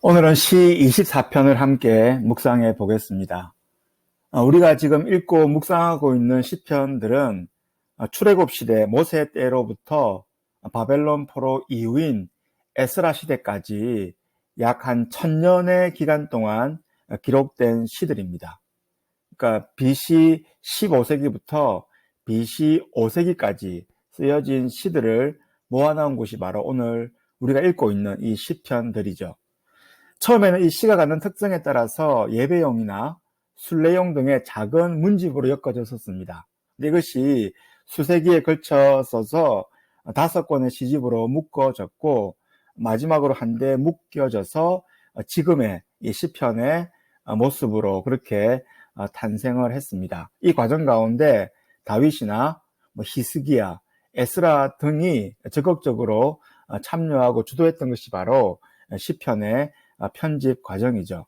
오늘은 시 24편을 함께 묵상해 보겠습니다. 우리가 지금 읽고 묵상하고 있는 시편들은 출애굽 시대 모세 때로부터 바벨론 포로 이후인 에스라 시대까지 약 한 1000년의 기간 동안 기록된 시들입니다. 그러니까 BC 15세기부터 BC 5세기까지 쓰여진 시들을 모아놓은 곳이 바로 오늘 우리가 읽고 있는 이 시편들이죠. 처음에는 이 시가 갖는 특성에 따라서 예배용이나 순례용 등의 작은 문집으로 엮어졌었습니다. 이것이 수세기에 걸쳐서서 5권의 시집으로 묶어졌고 마지막으로 한데 묶여져서 지금의 이 시편의 모습으로 그렇게 탄생을 했습니다. 이 과정 가운데 다윗이나 히스기야, 에스라 등이 적극적으로 참여하고 주도했던 것이 바로 시편의 편집 과정이죠.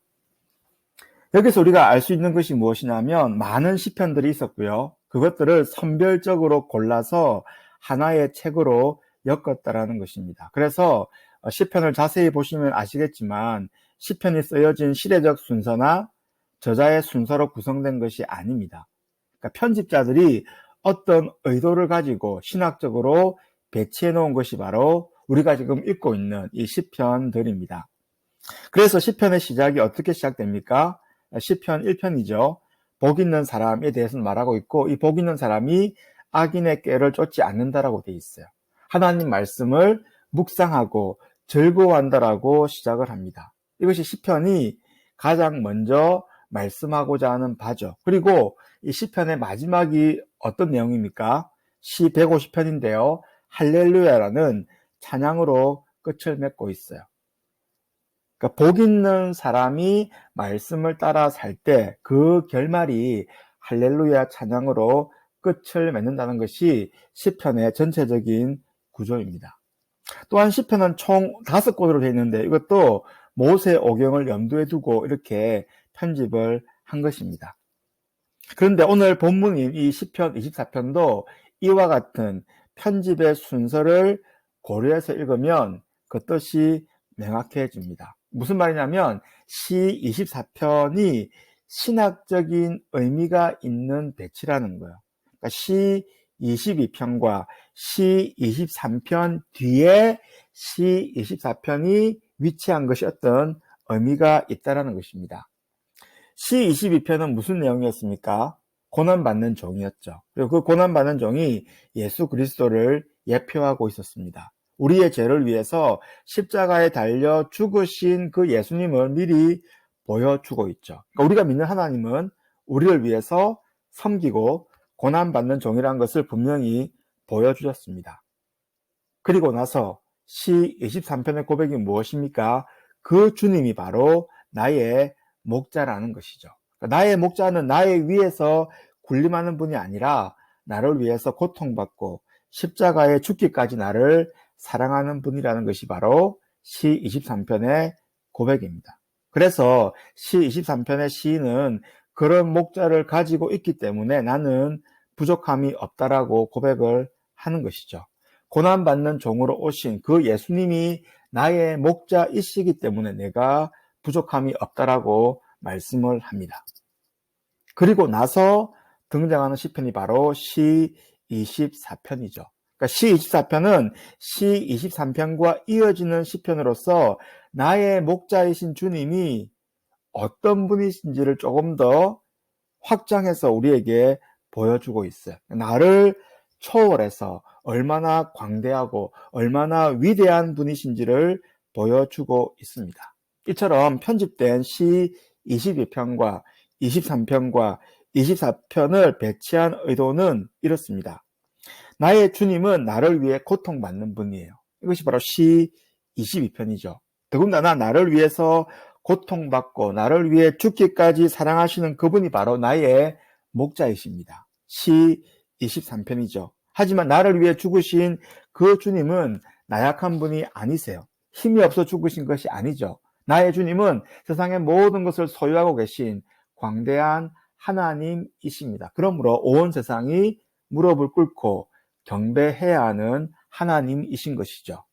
여기서 우리가 알 수 있는 것이 무엇이냐면 많은 시편들이 있었고요. 그것들을 선별적으로 골라서 하나의 책으로 엮었다라는 것입니다. 그래서 시편을 자세히 보시면 아시겠지만 시편이 쓰여진 시대적 순서나 저자의 순서로 구성된 것이 아닙니다. 그러니까 편집자들이 어떤 의도를 가지고 신학적으로 배치해 놓은 것이 바로 우리가 지금 읽고 있는 이 시편들입니다. 그래서 시편의 시작이 어떻게 시작됩니까? 시편 1편이죠. 복 있는 사람에 대해서 말하고 있고 이 복 있는 사람이 악인의 꾀를 쫓지 않는다라고 되어 있어요. 하나님 말씀을 묵상하고 즐거워한다라고 시작을 합니다. 이것이 시편이 가장 먼저 말씀하고자 하는 바죠. 그리고 이 시편의 마지막이 어떤 내용입니까? 시 150편인데요. 할렐루야라는 찬양으로 끝을 맺고 있어요. 그러니까 복 있는 사람이 말씀을 따라 살 때 그 결말이 할렐루야 찬양으로 끝을 맺는다는 것이 시편의 전체적인 구조입니다. 또한 시편은 총 5권으로 되어 있는데 이것도 모세 오경을 염두에 두고 이렇게 편집을 한 것입니다. 그런데 오늘 본문인 이 시편 24편도 이와 같은 편집의 순서를 고려해서 읽으면 그 뜻이 명확해집니다. 무슨 말이냐면 시 24편이 신학적인 의미가 있는 배치라는 거예요. 그러니까 시 22편과 시 23편 뒤에 시 24편이 위치한 것이 어떤 의미가 있다는 것입니다. 시 22편은 무슨 내용이었습니까? 고난받는 종이었죠. 그리고 그 고난받는 종이 예수 그리스도를 예표하고 있었습니다. 우리의 죄를 위해서 십자가에 달려 죽으신 그 예수님을 미리 보여주고 있죠. 그러니까 우리가 믿는 하나님은 우리를 위해서 섬기고 고난받는 종이라는 것을 분명히 보여주셨습니다. 그리고 나서 시 23편의 고백이 무엇입니까? 그 주님이 바로 나의 목자라는 것이죠. 나의 목자는 나의 위에서 군림하는 분이 아니라 나를 위해서 고통받고 십자가에 죽기까지 나를 사랑하는 분이라는 것이 바로 시 23편의 고백입니다. 그래서 시 23편의 시인은 그런 목자를 가지고 있기 때문에 나는 부족함이 없다라고 고백을 하는 것이죠. 고난받는 종으로 오신 그 예수님이 나의 목자이시기 때문에 내가 부족함이 없다라고 말씀을 합니다. 그리고 나서 등장하는 시편이 바로 시 24편이죠. 그러니까 시 24편은 시 23편과 이어지는 시편으로서 나의 목자이신 주님이 어떤 분이신지를 조금 더 확장해서 우리에게 보여주고 있어요. 나를 초월해서 얼마나 광대하고 얼마나 위대한 분이신지를 보여주고 있습니다. 이처럼 편집된 시 22편과 23편과 24편을 배치한 의도는 이렇습니다. 나의 주님은 나를 위해 고통받는 분이에요. 이것이 바로 시 22편이죠. 더군다나 나를 위해서 고통받고 나를 위해 죽기까지 사랑하시는 그분이 바로 나의 목자이십니다. 시 23편이죠. 하지만 나를 위해 죽으신 그 주님은 나약한 분이 아니세요. 힘이 없어 죽으신 것이 아니죠. 나의 주님은 세상의 모든 것을 소유하고 계신 광대한 하나님이십니다. 그러므로 온 세상이 무릎을 꿇고 경배해야 하는 하나님이신 것이죠.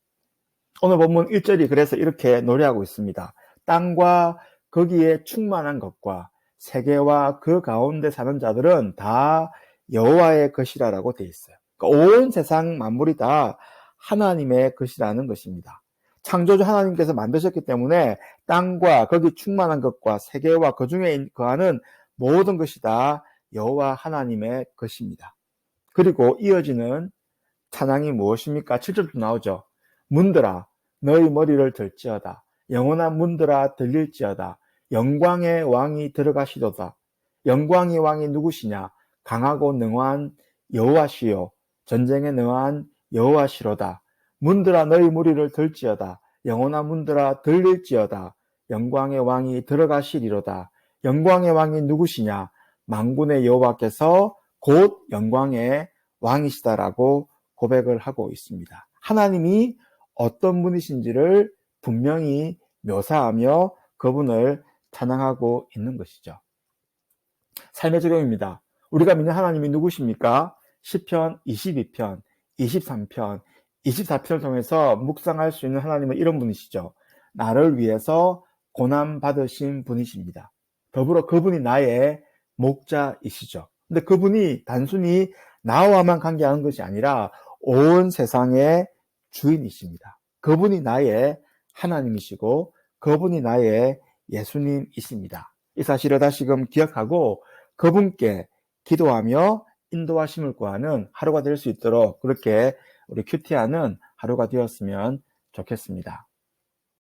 오늘 본문 1절이 그래서 이렇게 노래하고 있습니다. 땅과 거기에 충만한 것과 세계와 그 가운데 사는 자들은 다 여호와의 것이라고 되어 있어요. 그러니까 온 세상 만물이 다 하나님의 것이라는 것입니다. 창조주 하나님께서 만드셨기 때문에 땅과 거기 충만한 것과 세계와 그 중에 거하는 모든 것이 다 여호와 하나님의 것입니다. 그리고 이어지는 찬양이 무엇입니까? 7절도 나오죠. 문들아 너희 머리를 들지어다. 영원한 문들아 들릴지어다. 영광의 왕이 들어가시도다. 영광의 왕이 누구시냐? 강하고 능한 여호와시요 전쟁에 능한 여호와시로다. 문들아 너희 무리를 들지어다. 영원한 문들아 들릴지어다. 영광의 왕이 들어가시리로다. 영광의 왕이 누구시냐? 만군의 여호와께서 곧 영광의 왕이시다라고 고백을 하고 있습니다. 하나님이 어떤 분이신지를 분명히 묘사하며 그분을 찬양하고 있는 것이죠. 삶의 적용입니다. 우리가 믿는 하나님이 누구십니까? 시편 22편, 23편, 24편을 통해서 묵상할 수 있는 하나님은 이런 분이시죠. 나를 위해서 고난받으신 분이십니다. 더불어 그분이 나의 목자이시죠. 근데 그분이 단순히 나와만 관계하는 것이 아니라 온 세상의 주인이십니다. 그분이 나의 하나님이시고 그분이 나의 예수님이십니다. 이 사실을 다시금 기억하고 그분께 기도하며 인도하심을 구하는 하루가 될 수 있도록 그렇게 우리 큐티하는 하루가 되었으면 좋겠습니다.